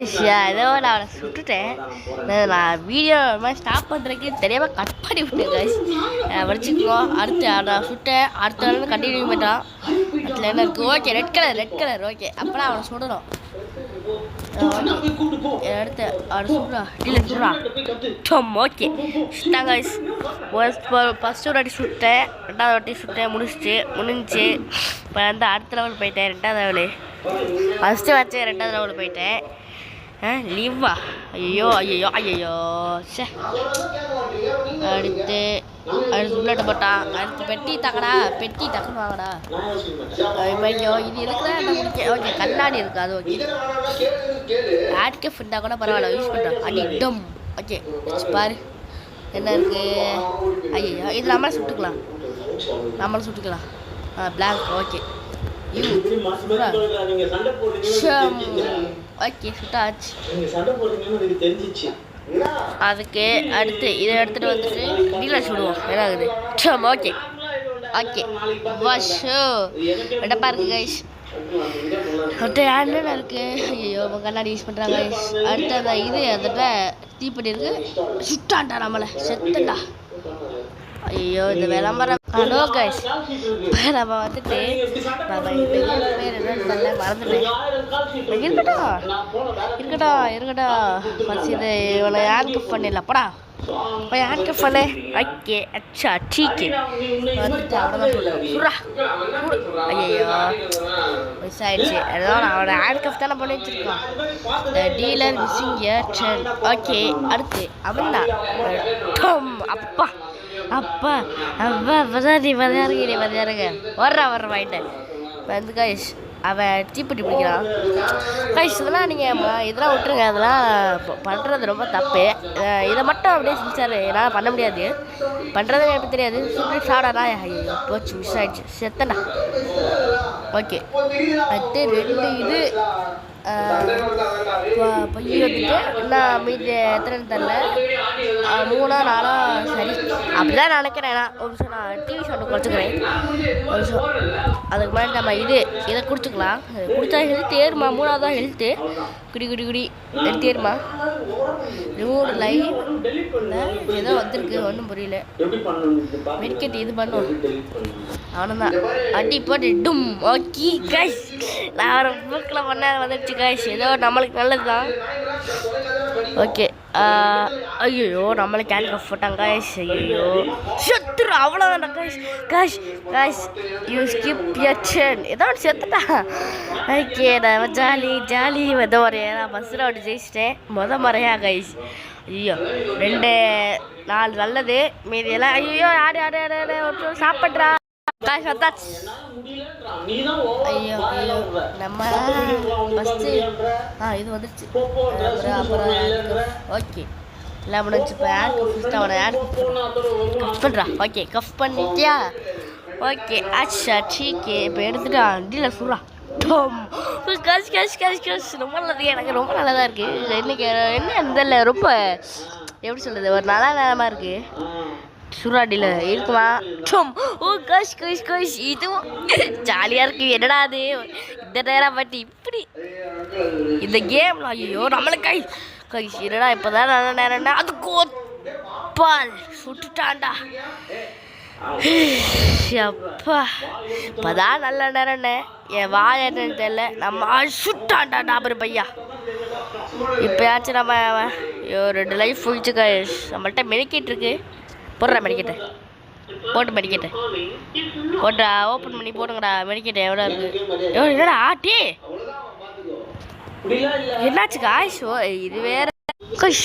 ஏதோ நான் அவனை சுட்டுட்டேன். நான் வீடியோ மாதிரி ஸ்டாப் பண்ணுறதுக்கு தெரியாமல் கட் பண்ணி விட்டேன் கைஸ். வச்சுக்கோ. அடுத்து நான் சுட்டேன். அடுத்த நாள் கண்டினியூ பண்ணிட்டான். அதில் என்ன இருக்குது? Okay, red colour. ஓகே, அப்போலாம் அவனை சுடணும். அடுத்து அவனை சுடுறா, டீலர் சுடுறா. ஓகே, சுட்டான் கைஸ். ஃபஸ்ட்டு ஒரு வாட்டி சுட்டேன், ரெண்டாவது வாட்டி சுட்டேன், முடிஞ்சு இப்போ வந்து அடுத்த லெவல் போயிட்டேன். ரெண்டாவது லெவலு ஃபஸ்ட்டு வச்சு ரெண்டாவது லெவல் போயிட்டேன். லீவா? ஐயோ சே. அடுத்து உள்ளாட்ட போட்டான். அடுத்து பெட்டி டக்குன்னு வாங்கடா. ஐயோ, இது இருக்குதான் என்ன முடிக்க. ஓகே, கண்ணாடி இருக்குது, அது ஓகே. ஆட்கேஃப் இருந்தால் கூட பரவாயில்ல, யூஸ் பண்ணுறோம். அடிட்டும். ஓகே, பாரு என்ன இருக்குது. ஐயோ, இது நம்மளும் சுட்டுக்கலாம். பிளாக். ஓகே, ஓகே, சுட்டாச்சு. அதுக்கு அடுத்து இதை எடுத்துகிட்டு வந்துட்டு டீலர் சுடுவோம். என்ன ஆகுது? ஓகே வாஷோ ரெண்டப்பா இருக்குது கைஸ். அடுத்த ஹேண்டில் இருக்குது. ஐயோ, கண்ணாடி யூஸ் பண்ணுறாங்க கைஸ். அடுத்து அந்த அதோட தீப்பெட்டி இருக்குது. சுட்டான்டா, நம்மளை செத்துண்டா. ஐயோ, இந்த விளம்பரம். ஹலோ கைஸ், நம்ம வந்துட்டு நம்ம இந்த பேர் என்னன்னு மறந்துட்டேன். இருக்கட்டும் ஃபஸ்ட் இது இவனை ஹேண்ட்கப் பண்ணிடலாப்படா. இப்போ ஹேண்ட்கப் பண்ணு. ஓகே, அச்சா டீக்கு வந்துட்டு அவ்வளோதான். சுரா ஐயோ, மிஸ் ஆயிடுச்சு. அதான் அவனோட ஹேண்ட்கப் தானே பண்ணி வச்சிருக்கான். Dealer missing Airtel. ஓகே, அடுத்து அவன் தான். அப்பா வர்றாருங்க வாங்கிட்டேன் வந்து கைஸ். அவன் தீப்பெட்டி பிடிக்கிறான் கைஸ். இதெல்லாம் நீங்கள் இதெல்லாம் விட்டுருங்க. அதெல்லாம் பண்ணுறது ரொம்ப தப்பு. இதை மட்டும் அப்படியே செஞ்சாரு. என்னால் பண்ண முடியாது. பண்ணுறது எனக்கு தெரியாது. சுற்றி சாடாடா. ஐயோ, போச்சு, மிஸ் ஆகிடுச்சு, செத்தண்டா. ஓகே, அடுத்து 2 இது பைய வந்துட்டு நான் மீதி எத்தனைன்னு தெரில, 3 4 சரி அப்படிதான் நினைக்கிறேன். ஒரு நிமிஷம் நான் டிவி ஷோட்டு குறைச்சிக்கிறேன். ஒரு நிமிஷம். அதுக்கு முன்னாடி நம்ம இதை குடிச்சிக்கலாம். குடித்தா ஹெல்த் ஏறுமா? 3வது தான் ஹெல்த்து. குடி ஹெல்த் ஏறுமா? ரிமூவ் லைவ் ஏதோ வந்துருக்கு, ஒன்றும் புரியல. மெடிக்கெட் இது பண்ணும் அவனும் தான். அடி போட்டு டும். ஓகே கைஸ், நான் ஒரு புக்கில் பண்ண வந்துடுச்சு கைஸ். ஏதோ நம்மளுக்கு நல்லது தான். ஓகே, ஐயோ, நம்மளுக்கு ஹேண்ட்கப் போட்டாங்க கைஸ். ஐயோ, செத்துரு, அவ்வளோதான்டா guys. You skip your turn. ஏதோ ஒன்று செத்துட்டா. ஓகே, நான் ஜாலி ஏதோ ஒரு நான் பஸ்ஸில் ஓட்டி ஜெயிச்சிட்டேன். முறையா கைஸ். ஐயோ, 2 4 நல்லது, மீதியெல்லாம் ஐயோ ஆடு சாப்பிட்றா காய்ஸ் வந்தாச்சு. ஐயோ நம்ம ஃபஸ்ட்டு இது வந்துடுச்சு. அப்புறம் ஓகே எல்லாம் முடிஞ்சு. இப்போ ஃபஸ்ட்டு அவனை கஃப் பண்ணுறா. ஓகே, கஃப் பண்ணிட்டியா? ஓகே, அச்சா டீக்கே. இப்போ எடுத்துட்டான். டீலர் சொல்கிறா. காசு ரொம்ப நல்லது. எனக்கு ரொம்ப நல்லதாக இருக்குது. இன்னைக்கு என்ன இந்த ரொம்ப எப்படி சொல்கிறது, ஒரு நல்ல நேரமாக இருக்குது. சுராடியில் இருக்குமா? கஷ் இதுவும் ஜாலியாக இருக்குது. என்னடா அது இந்த நேரம் பற்றி இப்படி இந்த கேம்ல. ஐயோ, நம்மளுக்கு கைஸ் என்னடா இப்போ தான் நல்ல நேரம்னா அது கோப்பால் சுட்டுட்டான்டா. அப்பா, இப்போதான் நல்ல நேரம்னே. என் வாய் என்னன்னு தெரியல. நம்ம சுட்டான்டா டாபர் பையா. இப்போயாச்சும் நம்ம 2 லைஃப் போயிடுச்சு கைஸ். நம்மள்கிட்ட மெடிக்கெட் இருக்கு. போடுறா மெடிக்கெட்டை. போட்டுறா, ஓப்பன் பண்ணி போடுங்கடா. மெடிக்கெட்டை எவ்வளோ இருக்குது? என்னடா ஆட்டி என்னாச்சு காய்ஸ்? இது வேற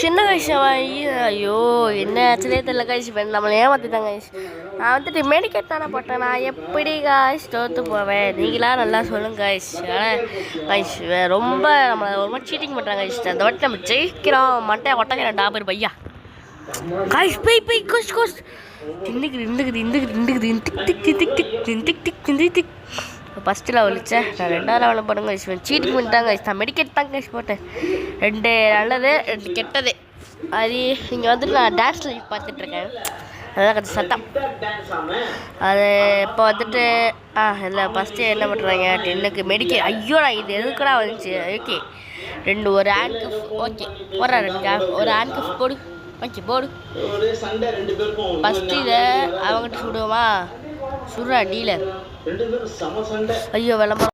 சின்ன கைஸ். ஐயோ, என்ன ஆச்சுனே தெரியல கைஸ். நம்மளை ஏமாத்திட்டாங்க கைஸ். நான் வந்துட்டு மெடிக்கெட் தானே போட்டேன். நான் எப்படி காய்ஸ் தோற்று போவேன்? நீங்களா நல்லா சொல்லுங்க கைஸ். ஆனால் கைஸ் ரொம்ப நம்மளை ரொம்ப சீட்டிங் பண்ணுறாங்க கைஸ். அந்த வாட்டி நம்ம ஜெயிக்கிறோம். மட்டை ஒட்டக்கிறேன் டாபர் பையா. காய்ஸ் போய் கோஸ் ஃபஸ்ட்டு லெவல் வச்சேன். நான் 2வது லெவலில் போடுங்க கைஸ். சீட்டிங் பண்ணிட்டாங்க கைஸ். நான் மெடிக்கெட் தான் கைஸ் போட்டேன். 2 நல்லது, 2 கெட்டது. அது இங்கே வந்துட்டு நான் டான்ஸ் லைவ் பார்த்துட்ருக்கேன். அதுதான் கொஞ்சம் சத்தம். அது இப்போ வந்துட்டு இல்லை ஃபஸ்ட்டு என்ன பண்ணுறாங்க? 10க்கு மெடிக்கல். ஐயோ, நான் இது எதுக்குடா வந்துச்சு? ஓகே, ஒரு ஹேண்ட் கஃப் ஓகே போடுறா ஒரு ஹேண்ட் கஃப் போடு ஓகே போடு. ஃபஸ்ட்டு இதை அவங்ககிட்ட சுடுவோமா? சுடுறா டீலர். ஐயோ விளம்பரம்